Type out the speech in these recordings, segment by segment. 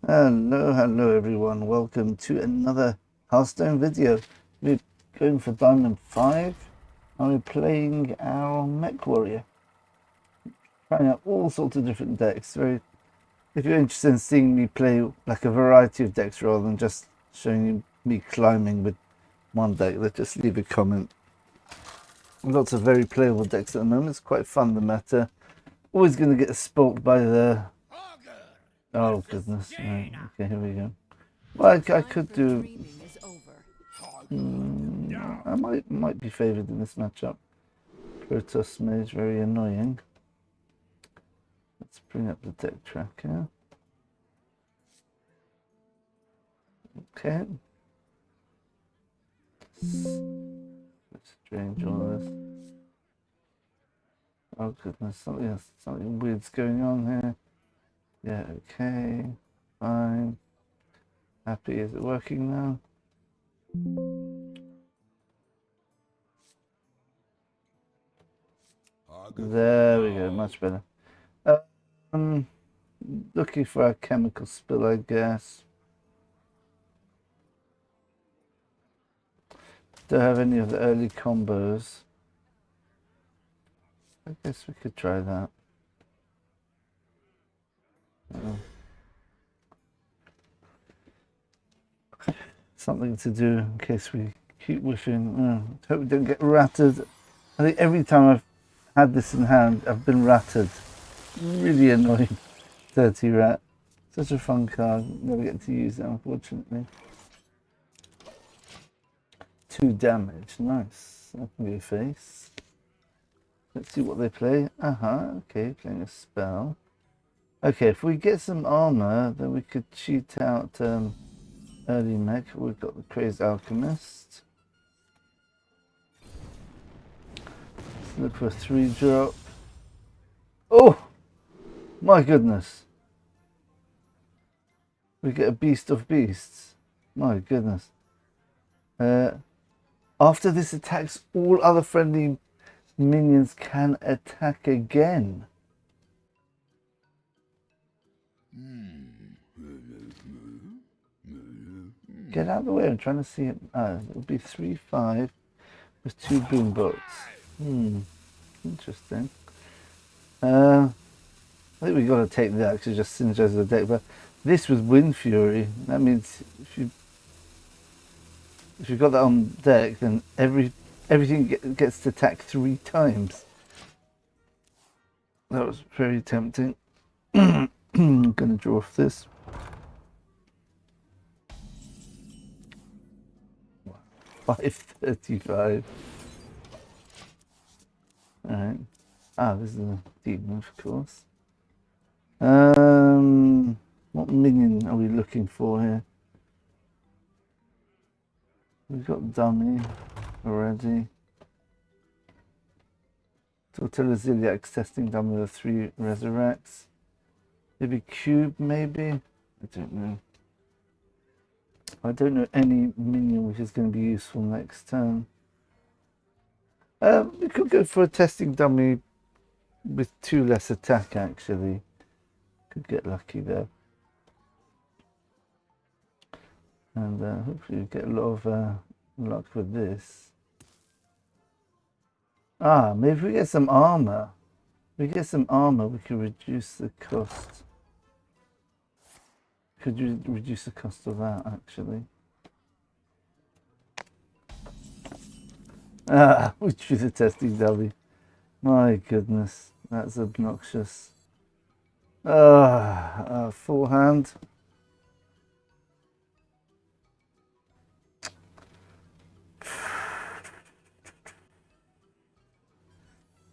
Hello everyone, welcome to another Hearthstone video. We're going for Diamond 5 and we're playing our Mech Warrior. Trying out all sorts of different decks. If you're interested in seeing me play like a variety of decks rather than just showing you me climbing with one deck, then just leave a comment. Lots of very playable decks at the moment. It's quite fun, the meta. Always going to get spoilt by the... Oh goodness, right. Okay, here we go. Well, I could do... I might be favoured in this matchup. Protoss Mage, very annoying. Let's bring up the deck tracker. Okay. Let's strange all this. Oh goodness, something weird's going on here. Yeah, okay. Fine. Happy, is it working now? There we go, much better. Looking for a chemical spill, I guess. Don't have any of the early combos. I guess we could try that. Something to do in case we keep whiffing. Hope we don't get ratted. I think every time I've had this in hand, I've been ratted. Really annoying. Dirty rat. Such a fun card. Never get to use it, unfortunately. 2 damage. Nice. That can be a face. Let's see what they play. Okay, playing a spell. Okay, if we get some armor, then we could cheat out early mech. We've got the Crazed Alchemist. Let's look for a 3-drop. Oh! My goodness. We get a Beast of Beasts. My goodness. After this attacks, all other friendly minions can attack again. Get out of the way, I'm trying to see it. It would be 3/5 with 2 boom bolts. Interesting. I think we got to take that because it just synergizes the deck. But this was Wind Fury. That means if you've got that on deck, then everything gets to attack 3 times. That was very tempting. I'm going to draw off this. 535. Alright. This is a demon, of course. What minion are we looking for here? We've got dummy already. Tortilla Ziliax testing dummy with 3 resurrects. Maybe cube, maybe? I don't know. I don't know any minion which is going to be useful next turn. We could go for a testing dummy with 2 less attack, actually. Could get lucky there. And hopefully we get a lot of luck with this. Maybe if we get some armor. If we get some armor, we can reduce the cost. Could you reduce the cost of that, actually? We drew the testing dummy. My goodness, that's obnoxious. Forehand.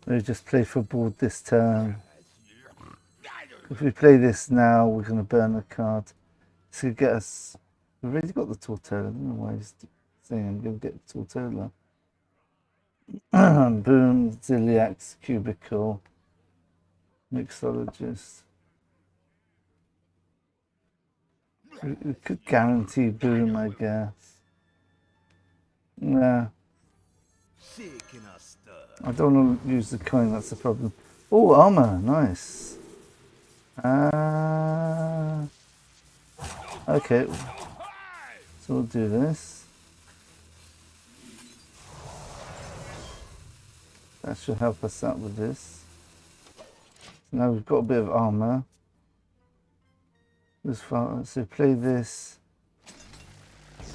We just play for board this turn. If we play this now, we're going to burn a card. This could get us... We've already got the Tortola. I don't know why he's saying I'm going to get the Tortola. Boom, Ziliax, Cubicle, Mixologist. We could guarantee boom, I guess. Nah. I don't want to use the coin, that's the problem. Oh, armor, nice. Okay, so we'll do this. That should help us out with this. So now we've got a bit of armor. So play this.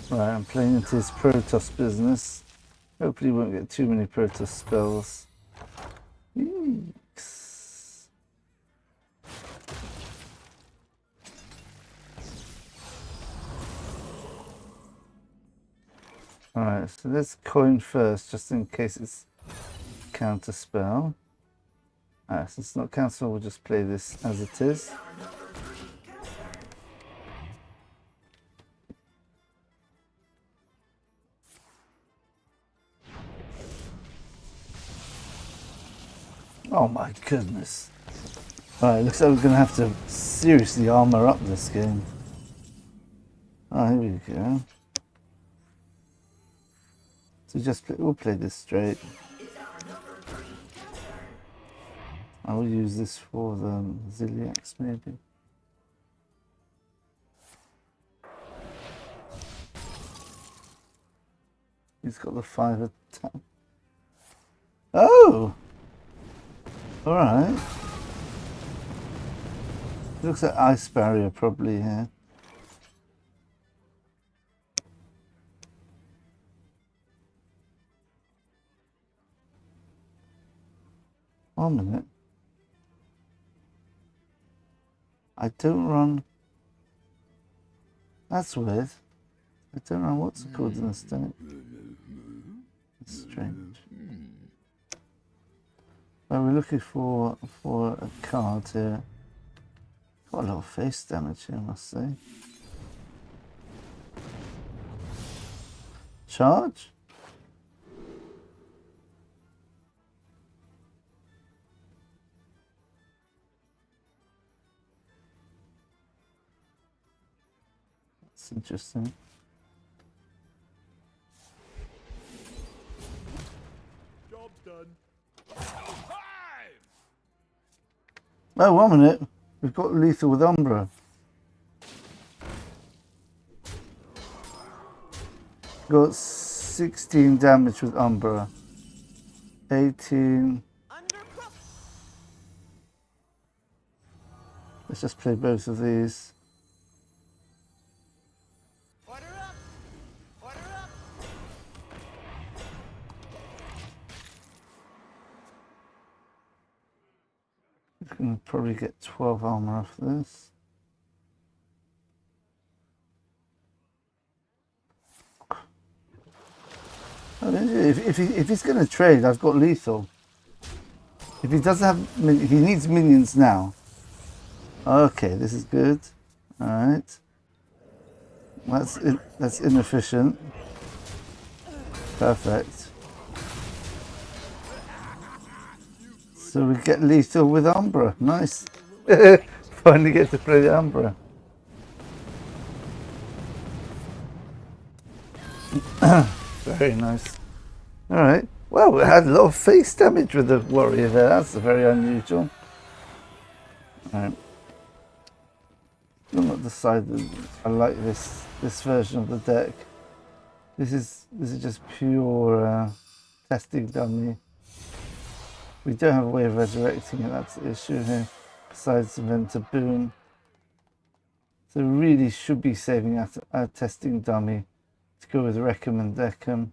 Right, I'm playing into his Protoss business. Hopefully won't get too many Protoss spells. Yeeks. Alright, so let's coin first, just in case it's counter spell. Alright, since it's not counter, we'll just play this as it is. Oh my goodness. Alright, looks like we're going to have to seriously armor up this game. Oh, here we go. So we'll play this straight. I will use this for the Ziliax maybe. He's got the 5 attack. Oh! Alright. Looks like ice barrier probably here. One minute. I don't run. That's weird. I don't know what's it called in the state. It's strange. Well, we're looking for a card here. Got a lot of face damage here, I must say. Charge? That's interesting. Job's done. Oh, 1 minute. We've got lethal with Umbra. Got 16 damage with Umbra. 18. Let's just play both of these. Order up. Order up. We can probably get 12 armor off this. If he's going to trade, I've got lethal. If he doesn't have, if he needs minions now. Okay, this is good. All right. That's inefficient. Perfect. So we get lethal with Umbra. Nice. Finally get to play the Umbra. Very nice. All right. Well, we had a lot of face damage with the warrior there. That's very unusual. All right. I'm not decided. I like this version of the deck. This is just pure testing dummy. We don't have a way of resurrecting it. That's the issue here. Besides event to boom. So really should be saving our testing dummy to go with recommend Deckham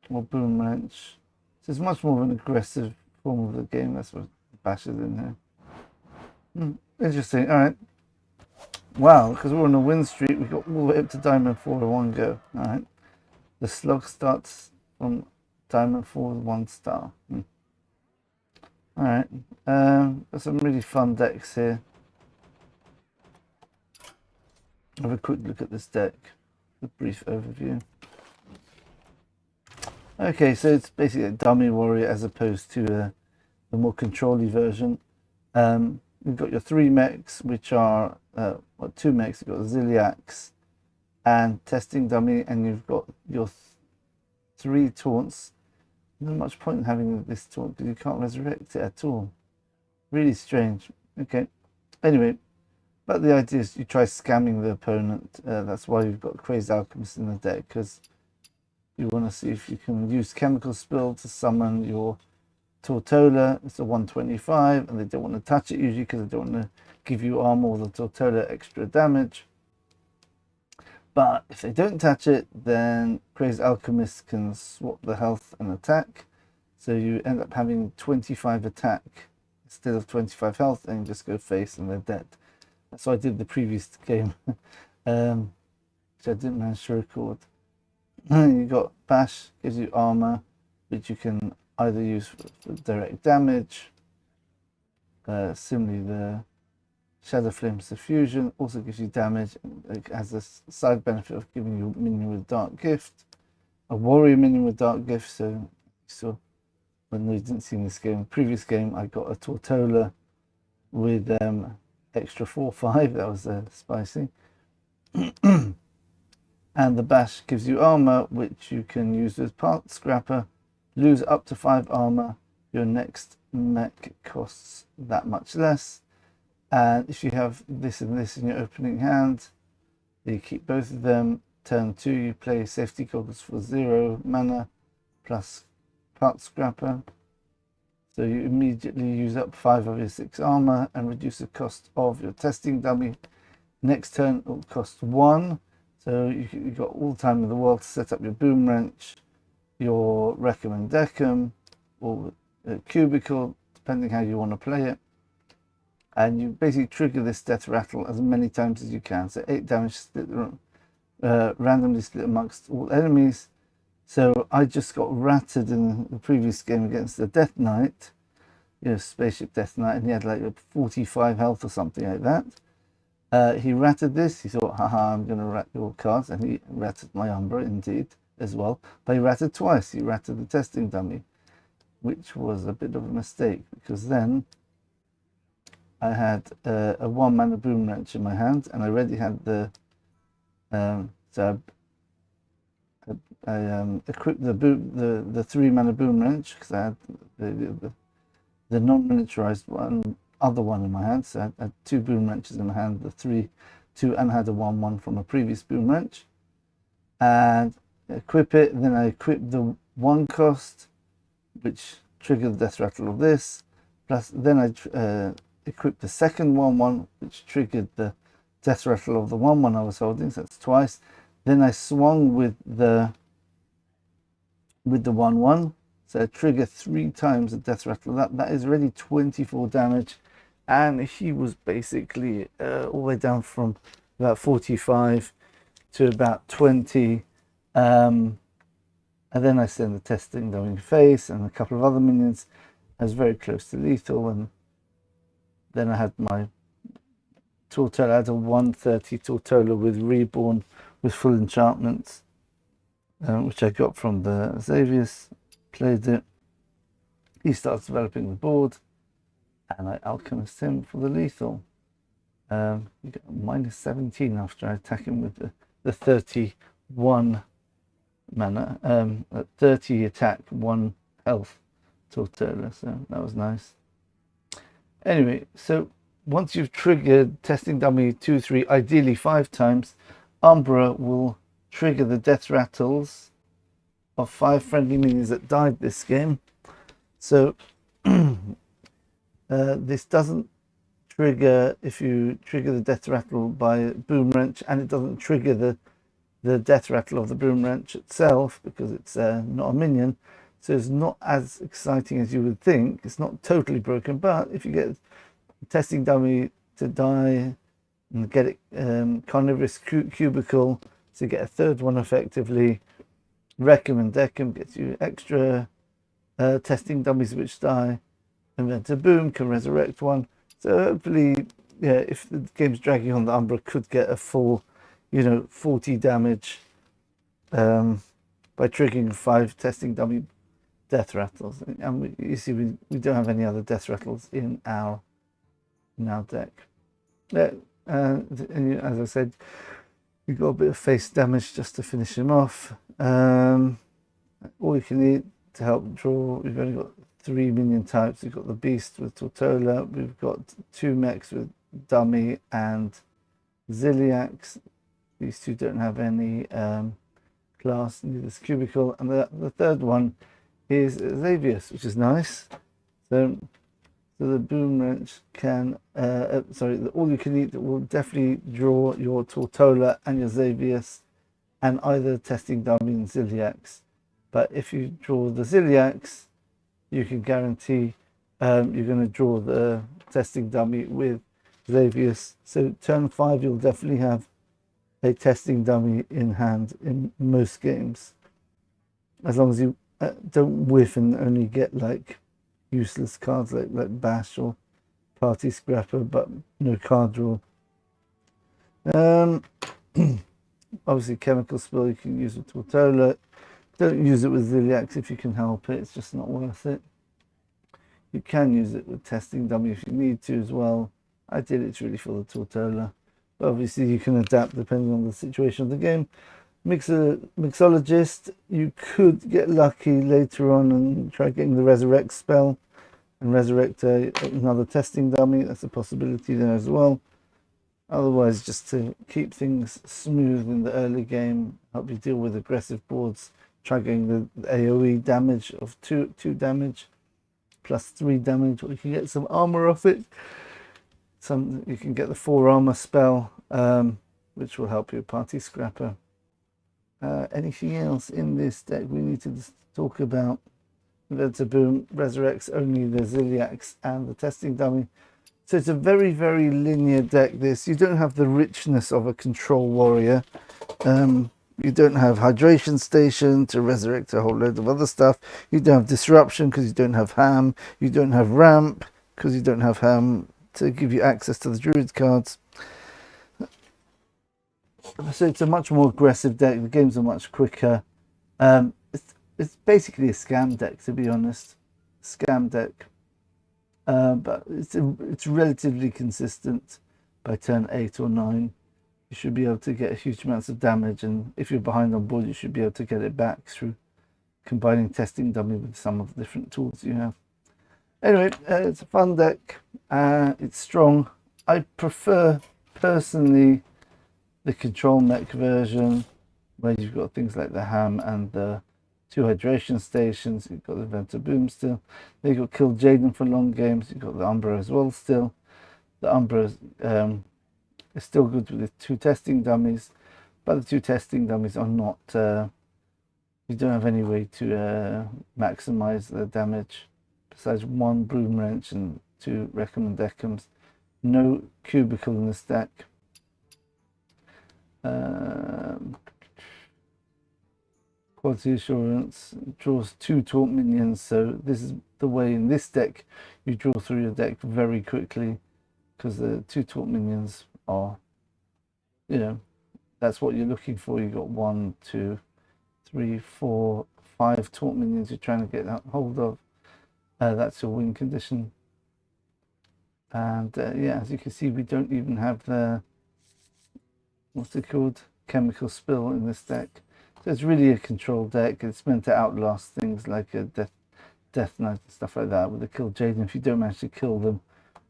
or boom wrench. So it's much more of an aggressive form of the game. That's what bashes in here. Interesting. All right. Wow, because we're on a win streak, we got all the way up to Diamond 4 in one go. All right. The slug starts from Diamond 4 with 1 star. All right. There's some really fun decks here. Have a quick look at this deck. A brief overview. Okay, so it's basically a dummy warrior as opposed to the more control-y version. You've got your 3 mechs, which are 2 mechs. You've got Ziliax and testing dummy, and you've got your 3 taunts. There's not much point in having this taunt because you can't resurrect it at all. Really strange. Okay. Anyway, But the idea is you try scamming the opponent. That's why you've got Crazy Alchemist in the deck, because you want to see if you can use Chemical Spill to summon your Tortola. It's a 125, and they don't want to touch it usually because they don't want to give you armor or the Tortola extra damage. But if they don't touch it, then Crazy Alchemist can swap the health and attack. So you end up having 25 attack instead of 25 health, and you just go face and they're dead. So I did the previous game, which I didn't manage to record. You got Bash, gives you armor, which you can either use for direct damage. Similarly, the Shadow Flame Suffusion also gives you damage. It has a side benefit of giving you a minion with Dark Gift, a Warrior minion with Dark Gift. So you saw, when you didn't see in this game, previous game, I got a Tortola with extra 4/5. That was spicy. And the Bash gives you armor, which you can use with Part Scrapper. Lose up to 5 armor. Your next mech costs that much less. And if you have this and this in your opening hand, you keep both of them. Turn 2, you play Safety Goggles for 0 mana plus Part Scrapper. So you immediately use up 5 of your 6 armor and reduce the cost of your testing dummy. Next turn it will cost 1. So you've got all the time in the world to set up your Boom Wrench, your Recommend Deckham, or Cubicle, depending how you want to play it. And you basically trigger this Deathrattle as many times as you can. So 8 damage split, randomly split amongst all enemies. So I just got ratted in the previous game against the Death Knight, Spaceship Death Knight, and he had like 45 health or something like that. He ratted this. He thought, haha, I'm going to rat your cards. And he ratted my Umbra, indeed, as well. But he ratted twice. He ratted the testing dummy, which was a bit of a mistake, because then I had a 1 mana Boom Wrench in my hand, and I already had the so I equipped the 3 mana Boom Wrench, because I had the non-miniaturized other one in my hand. So I had 2 Boom Wrenches in my hand, the 2, and I had a 1/1 from a previous Boom Wrench, and equip it. And then I equipped the 1 cost, which triggered the Deathrattle of this. Plus, then I equipped the second 1/1, which triggered the Deathrattle of the 1/1 I was holding. So that's twice. Then I swung with the 1/1. So I trigger 3 times the Deathrattle. That is already 24 damage. And he was basically all the way down from about 45 to about 20. And then I sent the testing dummy face and a couple of other minions. I was very close to lethal. And then I had my Tortola. I had a 130 Tortola with Reborn with full enchantments, which I got from the Xavius. Played it. He starts developing the board, and I alchemist him for the lethal. You get -17 after I attack him with the 31 mana, 30 attack, 1 health Tortola. So that was nice. Anyway, so once you've triggered testing dummy 2, 3, ideally 5 times, Umbra will trigger the death rattles of 5 friendly minions that died this game. So this doesn't trigger if you trigger the death rattle by Boom Wrench, and it doesn't trigger the death rattle of the Boom Wrench itself because it's not a minion. So it's not as exciting as you would think. It's not totally broken, but if you get testing dummy to die and get it carnivorous cubicle to get a 3rd one effectively, Recommend Deckham gets you extra testing dummies which die, and then to Boom can resurrect 1. So hopefully, yeah, if the game's dragging on, the Umbra could get a full 40 damage by triggering 5 testing dummy death rattles. And you see we don't have any other death rattles in our deck. Yeah, and as I said, we got a bit of face damage just to finish him off. All you can eat to help draw. We've only got 3 minion types. We've got the beast with Tortola. We've got 2 mechs with dummy and Ziliax. These two don't have any class, neither's cubicle, and the third one is Xavius, which is nice. So the boom wrench can, all you can eat will definitely draw your Tortola and your Xavius and either testing dummy and Ziliax. But if you draw the Ziliax, you can guarantee you're going to draw the testing dummy with Xavius. So turn 5, you'll definitely have a testing dummy in hand in most games, as long as you don't whiff and only get like useless cards like Bash or Party Scrapper, but no card draw. Obviously Chemical Spill you can use with Tortola. Don't use it with Ziliax if you can help it, it's just not worth it. You can use it with testing dummy if you need to as well. Ideally it's really for the Tortola, but obviously you can adapt depending on the situation of the game. Mixologist, you could get lucky later on and try getting the Resurrect spell and resurrect another testing dummy. That's a possibility there as well. Otherwise, just to keep things smooth in the early game, help you deal with aggressive boards, try getting the AoE damage of 2 damage plus 3 damage, or you can get some armor off it. You can get the 4 armor spell, which will help you Party Scrapper. Anything else in this deck we need to talk about? The Boom resurrects only the Ziliax and the testing dummy. So it's a very, very linear deck, this. You don't have the richness of a control warrior. You don't have hydration station to resurrect a whole load of other stuff. You don't have disruption because you don't have ham. You don't have ramp because you don't have ham to give you access to the druid cards. So it's a much more aggressive deck. The games are much quicker. It's basically a scam deck, to be honest. Scam deck. But it's relatively consistent. By turn 8 or 9, you should be able to get huge amounts of damage, and if you're behind on board, you should be able to get it back through combining testing dummy with some of the different tools you have. Anyway, it's a fun deck. It's strong. I prefer, personally, the control mech version, where you've got things like the ham and the 2 hydration stations. You've got the Venter Boom still. Then you've got Kill Jaden for long games. You've got the Umbra as well still. The Umbra is still good with the 2 testing dummies, but the 2 testing dummies are not, you don't have any way to maximize the damage besides 1 Broom Wrench and 2 Recommend Decums. No cubicle in this deck. Quality Assurance draws 2 taunt minions, so this is the way in this deck you draw through your deck very quickly, because the 2 taunt minions are, that's what you're looking for. You got 1, 2, 3, 4, 5 taunt minions you're trying to get hold of. That's your win condition. And yeah, as you can see, we don't even have the, what's it called, Chemical Spill in this deck. So it's really a control deck. It's meant to outlast things like a Death Knight and stuff like that with the Kill Jaden. If you don't manage to kill them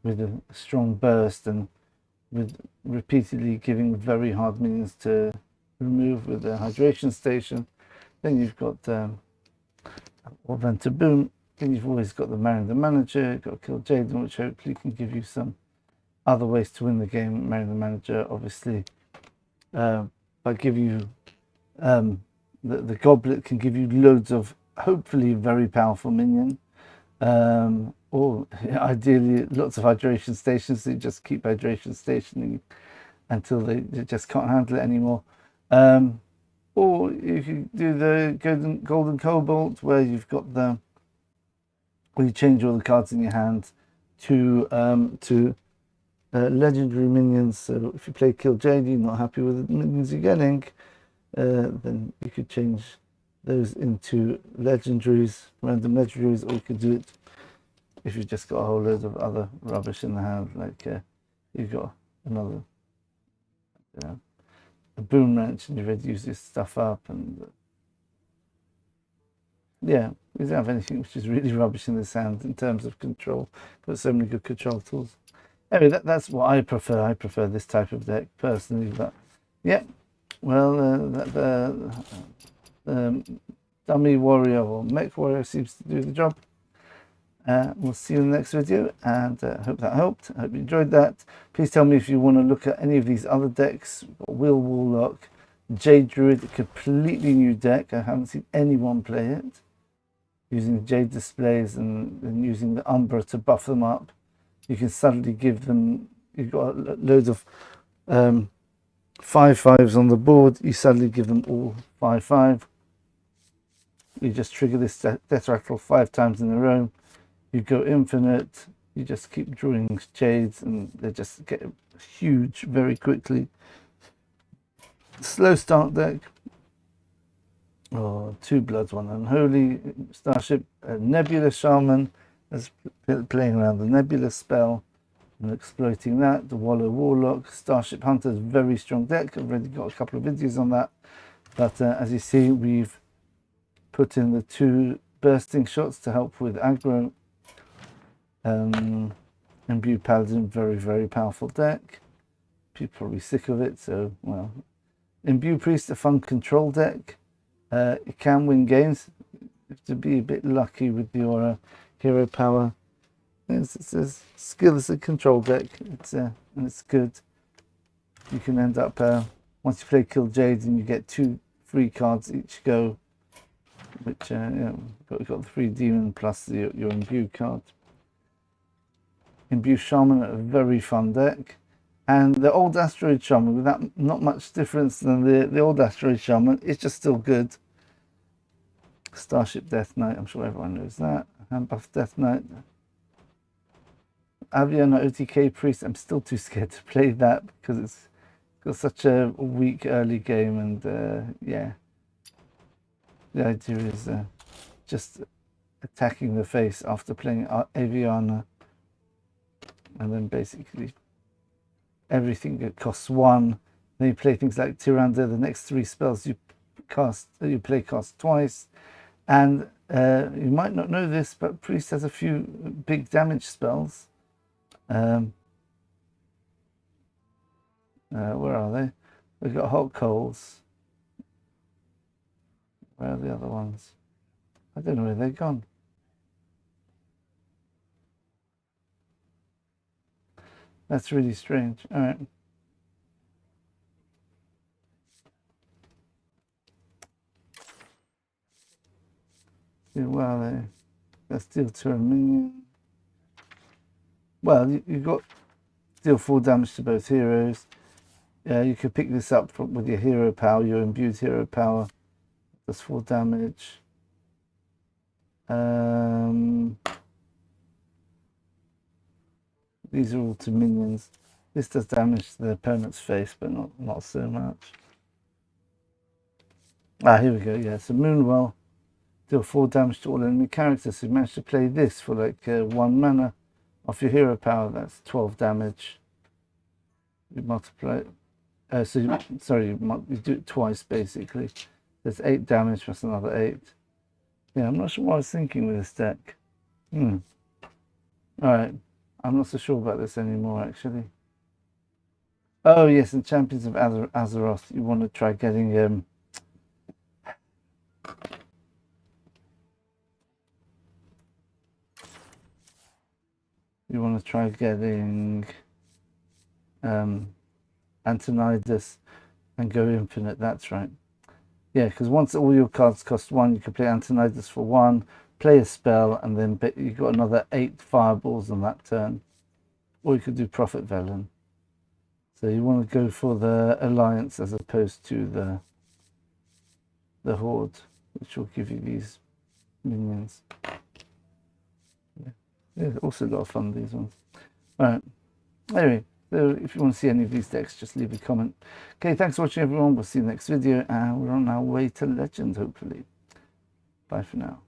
with a strong burst and with repeatedly giving very hard minions to remove with a hydration station, then you've got Venter Boom. Then you've always got the Marrying the Manager. You've got Kill Jaden, which hopefully can give you some other ways to win the game. Marrying the Manager, obviously, by give you the Goblet can give you loads of hopefully very powerful minion, or ideally lots of hydration stations, so you just keep hydration stationing until they just can't handle it anymore. Or you can do the golden cobalt, where you've got where you change all the cards in your hand to legendary minions. So if you play Kill JD, you're not happy with the minions you're getting, then you could change those into legendaries, random legendaries, or you could do it if you've just got a whole load of other rubbish in the hand, like you've got another a Boom Wrench and you've ready to use this stuff up, and yeah, we don't have anything which is really rubbish in this hand in terms of control. Got so many good control tools. Anyway, that's what I prefer. I prefer this type of deck personally. But yeah, well, the Dummy Warrior or Mech Warrior seems to do the job. We'll see you in the next video, and hope that helped. I hope you enjoyed that. Please tell me if you want to look at any of these other decks. Will Warlock, Jade Druid, a completely new deck. I haven't seen anyone play it. Using Jade displays and using the Umbra to buff them up. You can suddenly give them, you've got loads of 5/5s on the board. You suddenly give them all 5/5. You just trigger this Deathrattle 5 times in a row. You go infinite, you just keep drawing Jades and they just get huge very quickly. Slow start deck. Oh, 2 Bloods, 1 Unholy. Starship, Nebula Shaman. That's playing around the Nebula spell and exploiting that. The Wallow Warlock. Starship Hunter is a very strong deck. I've already got a couple of videos on that. But as you see, we've put in the 2 bursting shots to help with aggro. Imbue Paladin, very, very powerful deck. People are probably sick of it, so, well. Imbue Priest, a fun control deck. It can win games. You have to be a bit lucky with your hero power. It's a skill, it's a control deck. And it's good. You can end up, once you play Kill Jades, and you get 2 free cards each go. Which, you've got the 3 Demon plus your Imbue card. Imbue Shaman, a very fun deck. And the old Asteroid Shaman, with that not much difference than the old Asteroid Shaman, it's just still good. Starship Death Knight, I'm sure everyone knows that. Handbuff Death Knight. Aviana OTK Priest, I'm still too scared to play that because it's got such a weak early game, and yeah. The idea is just attacking the face after playing Aviana. And then basically everything that costs 1. Then you play things like Tyrande. The next 3 spells you play cost twice. And you might not know this, but Priest has a few big damage spells. Where are they? We've got Hot Coals. Where are the other ones? I don't know where they've gone. That's really strange. All right. Well, let's deal to a minion. Well, you've got deal 4 damage to both heroes. You could pick this up with your hero power, your imbued hero power. That's 4 damage. These are all to minions. This does damage to the opponent's face, but not so much. Here we go. Yeah, so Moonwell. Deal 4 damage to all enemy characters. So you managed to play this for like 1 mana off your hero power. That's 12 damage. You multiply it. You do it twice basically. There's 8 damage plus another 8. Yeah, I'm not sure what I was thinking with this deck. Alright. I'm not so sure about this anymore actually. Oh yes, in Champions of Azeroth, you want to try getting Antonidas and go infinite. That's right. Yeah, because once all your cards cost 1, you can play Antonidas for 1, play a spell, and then you got another 8 fireballs on that turn. Or you could do Prophet Velen. So you want to go for the Alliance as opposed to the Horde, which will give you these minions. Yeah, also a lot of fun, these ones. Alright. Anyway, so if you want to see any of these decks, just leave a comment. Okay, thanks for watching everyone. We'll see you next video, and we're on our way to Legend, hopefully. Bye for now.